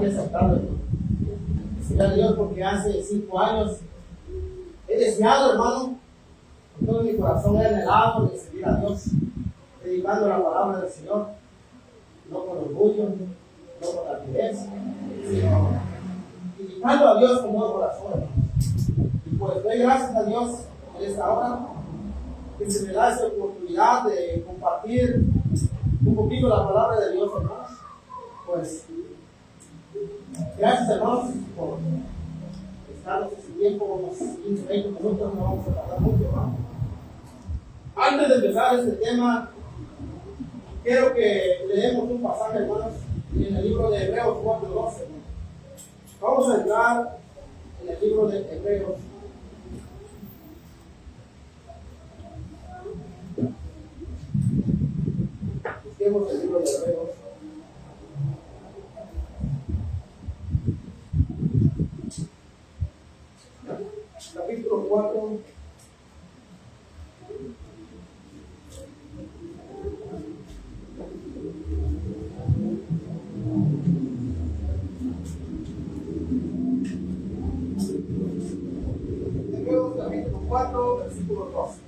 que aceptarlo. Gracias a Dios porque hace 5 años he deseado, hermano, con todo mi corazón he anhelado de servir a Dios, predicando la palabra del Señor, no con orgullo, no con altivez, sino predicando a Dios con todo corazón, hermano. Y pues doy gracias a Dios en esta hora que se me da esta oportunidad de compartir un poquito la palabra de Dios, hermanos. Pues gracias, hermanos, por estarnos ese tiempo, unos 15, 20 minutos, no vamos a tardar mucho, hermano. Antes de empezar este tema, quiero que leemos un pasaje, hermanos, en el libro de Hebreos 4:12. Vamos a entrar en el libro de Hebreos. Busquemos el libro de Hebreos. Capítulo 4. Hebreos capítulo 4, versículo 12.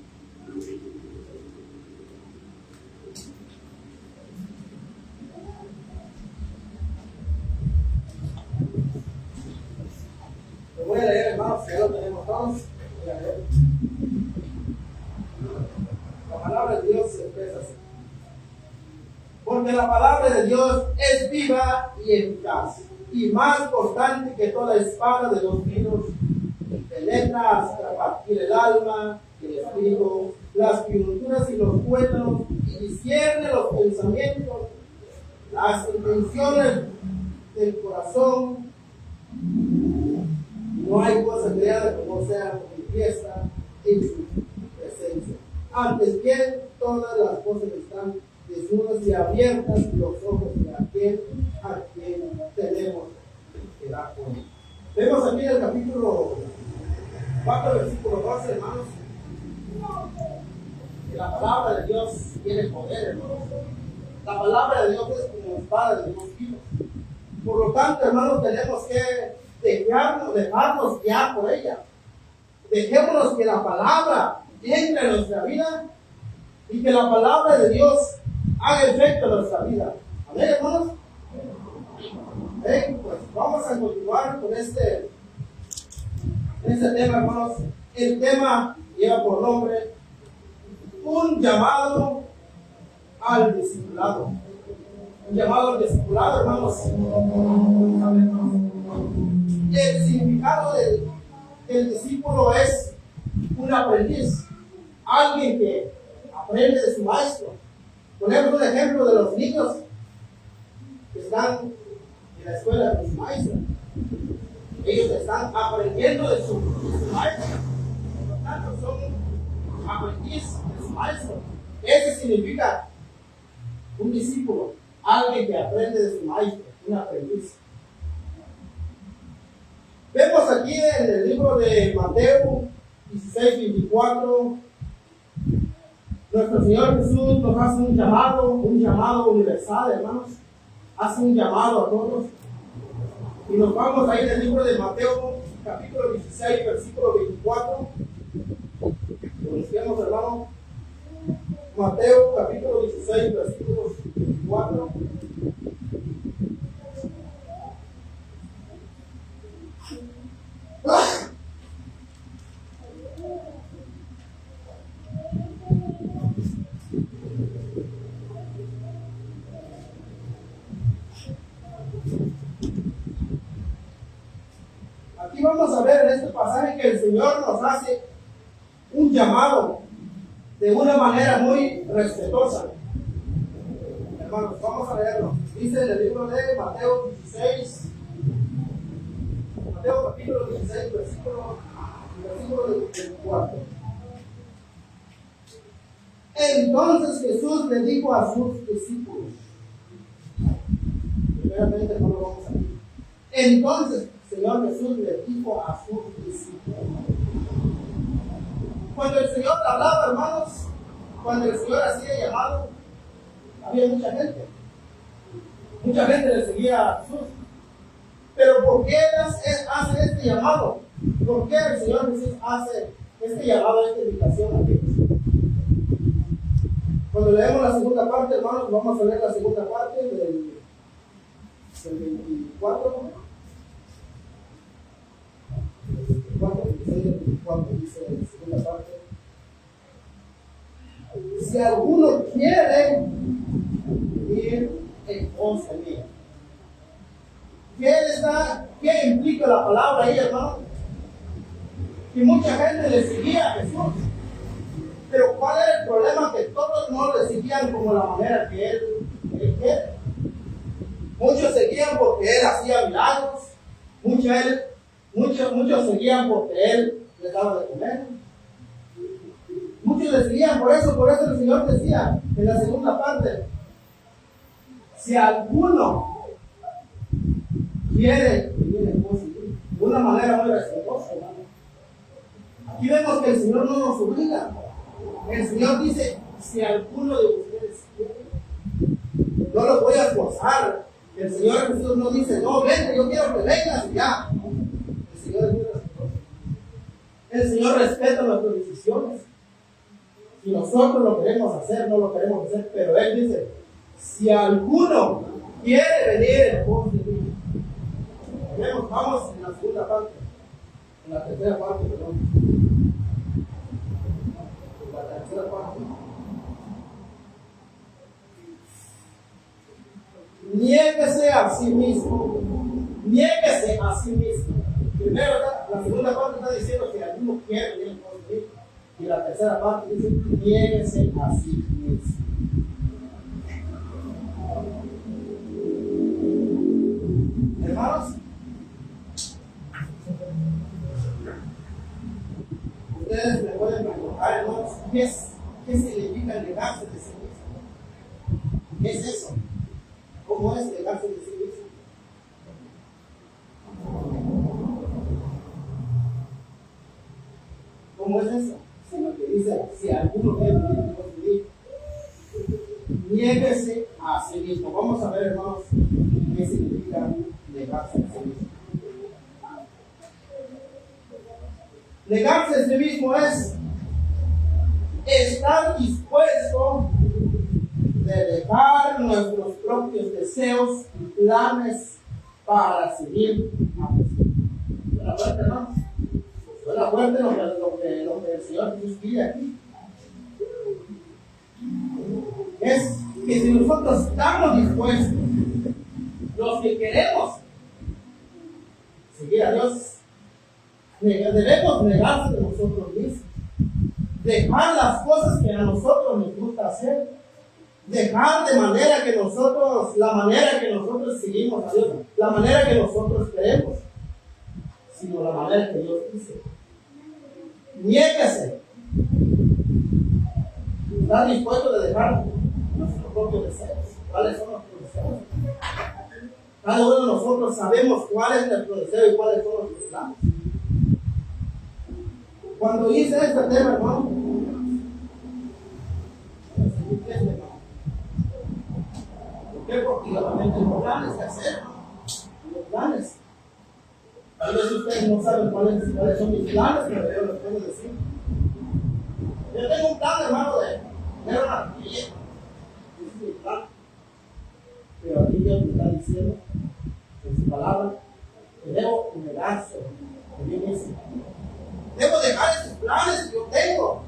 Lo voy a leer, hermanos, ya lo tenemos todos. Voy a leer. La palabra de Dios se expresa así. Porque la palabra de Dios es viva y eficaz, y más cortante que toda espada de 2 filos, penetra hasta partir el alma y el espíritu, las coyunturas y los tuétanos, y discierne los pensamientos, las intenciones del corazón. No hay cosa creada que no sea manifiesta en su presencia. Antes bien, todas las cosas están desnudas y abiertas, y los ojos de aquel a quien tenemos que dar cuenta. Vemos aquí en el capítulo 4, versículo 12, hermanos, que la palabra de Dios tiene poder, hermanos. La palabra de Dios es como espada de 2 filos. Por lo tanto, hermanos, tenemos que dejarnos guiar por ella. Dejémonos que la palabra entre en nuestra vida y que la palabra de Dios haga efecto en nuestra vida. Amén, hermanos. Pues vamos a continuar con este tema, hermanos. El tema lleva por nombre un llamado al discipulado. Un llamado al discipulado, hermanos. El significado del discípulo es un aprendiz, alguien que aprende de su maestro. Ponemos un ejemplo de los niños que están en la escuela de su maestro. Ellos están aprendiendo de su maestro. Por lo tanto, son aprendiz de su maestro. Ese significa un discípulo, alguien que aprende de su maestro, un aprendiz. Vemos aquí en el libro de Mateo 16:24, nuestro Señor Jesús nos hace un llamado universal, hermanos. Hace un llamado a todos. Y nos vamos a ir al libro de Mateo, capítulo 16, versículo 24. Conocemos, hermano. Mateo, capítulo 16, versículo 24. Aquí vamos a ver en este pasaje que el Señor nos hace un llamado de una manera muy respetuosa. Hermanos, vamos a leerlo. Dice en el libro de Mateo 16, Mateo capítulo 16, versículo 24. Entonces Jesús le dijo a sus discípulos, primeramente no lo vamos a ver. Entonces Señor Jesús le dijo a sus discípulos. Cuando el Señor hablaba, hermanos, cuando el Señor hacía llamado, había mucha gente. Mucha gente le seguía a Jesús. Pero ¿por qué hace este llamado? ¿Por qué el Señor Jesús hace este llamado, esta invitación a Dios? Cuando leemos la segunda parte, hermanos, vamos a leer la segunda parte del 24. El 24 dice en la segunda parte: si alguno quiere ir en pos de mí. ¿Qué implica la palabra ahí, hermano? Que mucha gente le seguía a Jesús. Pero ¿cuál era el problema? Que todos no le seguían como la manera que él quiere. Muchos seguían porque él hacía milagros. Muchos seguían porque él les daba de comer. Muchos le seguían por eso el Señor decía en la segunda parte: si alguno quiere vivir en pos de mí, de una manera muy respetuosa, hermano. Aquí vemos que el Señor no nos obliga. El Señor dice: si alguno de ustedes quiere, no los voy a esforzar. El Señor Jesús no dice: no, vente, yo quiero que vengas y ya. El Señor es muy respetuoso. El Señor respeta nuestras decisiones. Si nosotros lo queremos hacer, no lo queremos hacer, pero Él dice: si alguno quiere venir en pos de mí. Vamos en la segunda parte, en la tercera parte, perdón. En la tercera parte. Niéguese a sí mismo. Niéguese a sí mismo. Primero, la segunda parte está diciendo que alguno quiere venir en pos de mí. Y la tercera parte dice: niéguese a sí mismo. Hermanos, ustedes me pueden preguntar, hermanos, ¿qué significa negarse de sí mismo? ¿Qué es eso? ¿Cómo es negarse de sí mismo? ¿Cómo es eso? Sino que dice: si alguno quiere vivir, niéguese a sí mismo. Vamos a ver, hermanos, qué significa negarse a sí mismo. Negarse a sí mismo es estar dispuesto de dejar nuestros propios deseos y planes para seguir a Jesús. Suena fuerte, hermanos. Suena fuerte lo que el Señor Jesús pide aquí. Es que si nosotros estamos dispuestos, los que queremos seguir a Dios, debemos negarse de nosotros mismos, dejar las cosas que a nosotros nos gusta hacer, dejar la manera que nosotros seguimos a Dios, la manera que nosotros queremos, sino la manera que Dios dice. Niéguese. ¿Está dispuesto de dejar nuestros propios deseos? ¿Cuáles son nuestros deseos? Cada uno de nosotros sabemos cuál es nuestro deseo y cuáles son nuestros planes. Cuando hice este tema, hermano, ¿por qué? Porque la tengo planes que hacer, los planes. Tal vez ustedes no saben cuáles son mis planes, pero yo les puedo decir. Yo tengo un plan, hermano, de tener una familia. Ese es mi plan. Pero aquí Dios me está diciendo, en su palabra, que debo negarse de mí mismo. Debo dejar esos planes que yo tengo,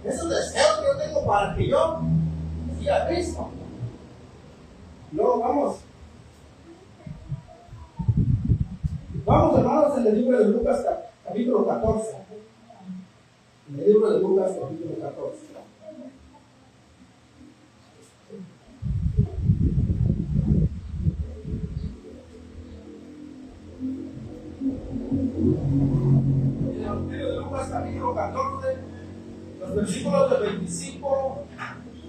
esos deseos que yo tengo para que yo siga a Cristo. Luego vamos, hermanos, en el libro de Lucas, capítulo 14. En el libro de Lucas, capítulo 14. En el libro de Lucas, capítulo 14, los versículos del 25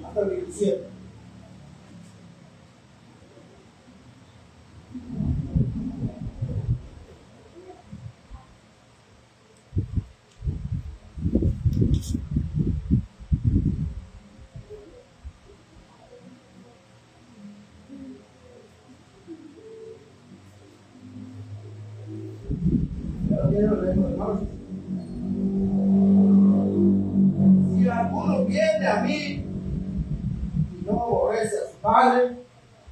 hasta el 27. quiero leer, hermanos. Si alguno viene a mí y no aborrece a su padre,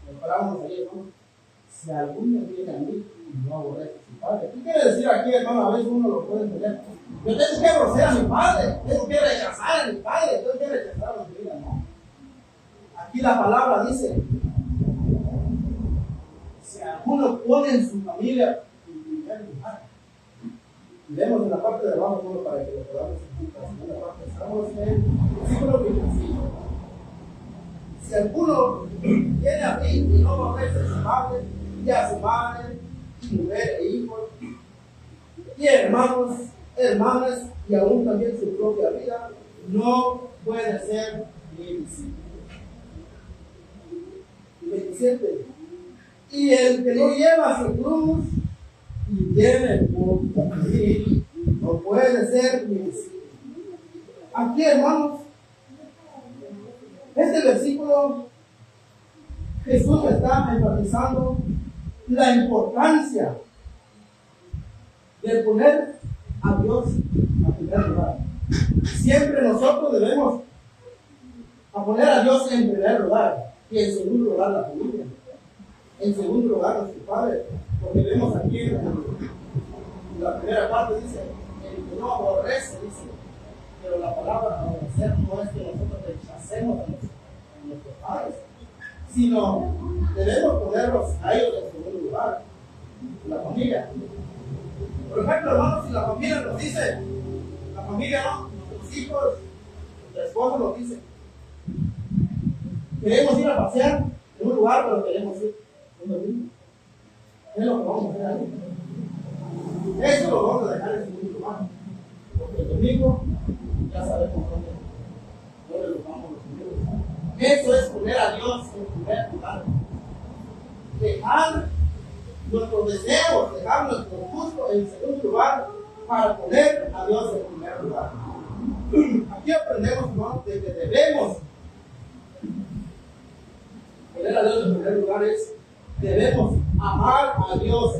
lo paramos ahí, hermano. Si alguno viene a mí y no aborrece a su padre, ¿qué quiere decir aquí, hermano? A veces uno lo puede entender. Yo tengo que aborrecer a mi padre, tengo que rechazar a mi padre, tengo que rechazar a mi vida, ¿no? Aquí la palabra dice: si alguno pone en su familia en primer lugar. Vemos en la parte de abajo, ¿no? Para que lo podamos explicar. En la parte estamos en el versículo 25. Si alguno viene a mí y no aborrece a su padre y a su madre, y mujer e hijos, y hermanos, hermanas, y aún también su propia vida, no puede ser mi discípulo. 27. Y el que no lleva su cruz y viene por mí, no puede ser mi discípulo. Aquí, hermanos, este versículo, Jesús está enfatizando la importancia de poner a Dios en primer lugar. Siempre nosotros debemos poner a Dios en primer lugar y en segundo lugar la familia. En segundo lugar, nuestro Padre, porque vemos aquí en la primera parte, dice: el que no aborrece, dice, pero la palabra aborrecer no es que nosotros rechacemos a nuestros padres, sino debemos ponerlos a ellos en segundo lugar, la familia. Por ejemplo, hermanos, si la familia nos dice, la familia no, nuestros hijos, nuestra esposa nos dice: queremos ir a pasear en un lugar, pero queremos ir un domingo. Es lo que vamos a hacer ahí. Eso lo vamos a dejar en segundo lugar. Porque el domingo ya sabemos dónde lo vamos los domingos. Eso es poner a Dios en primer lugar. Dejar nuestros deseos, dejar nuestro gusto en segundo lugar para poner a Dios en primer lugar. Aquí aprendemos, hermanos, de que debemos poner a Dios en primer lugar. Debemos amar a Dios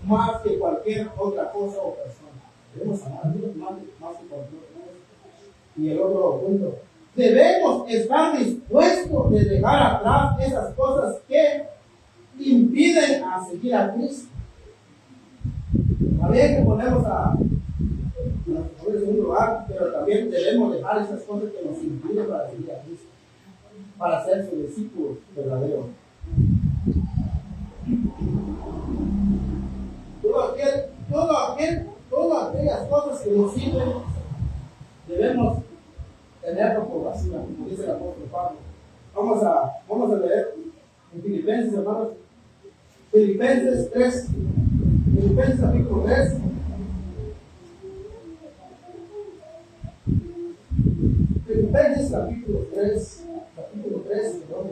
más que cualquier otra cosa o persona. Debemos amar a Dios más que cualquier otra cosa. Y el otro punto: debemos estar dispuestos de dejar atrás esas cosas que impiden a seguir a Cristo. También que ponemos a nuestro en segundo lugar, pero también debemos dejar esas cosas que nos impiden para seguir a Cristo, para ser su discípulo verdadero. Todas aquellas cosas que nos sirven, debemos tenerlo por vacía, como dice el apóstol Pablo. Vamos a leer en Filipenses, hermanos. Filipenses 3. Filipenses capítulo 3. Filipenses capítulo 3. Capítulo 3, perdón.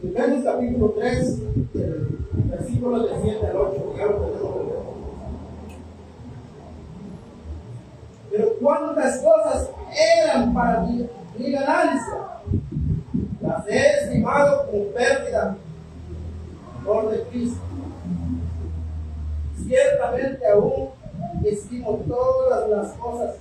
Filipenses capítulo 3, versículos del 7 al 8, ya lo tenemos que leer. Pero cuántas cosas eran para mi ganancia, las he estimado como pérdida por de Cristo. Ciertamente aún estimo todas las cosas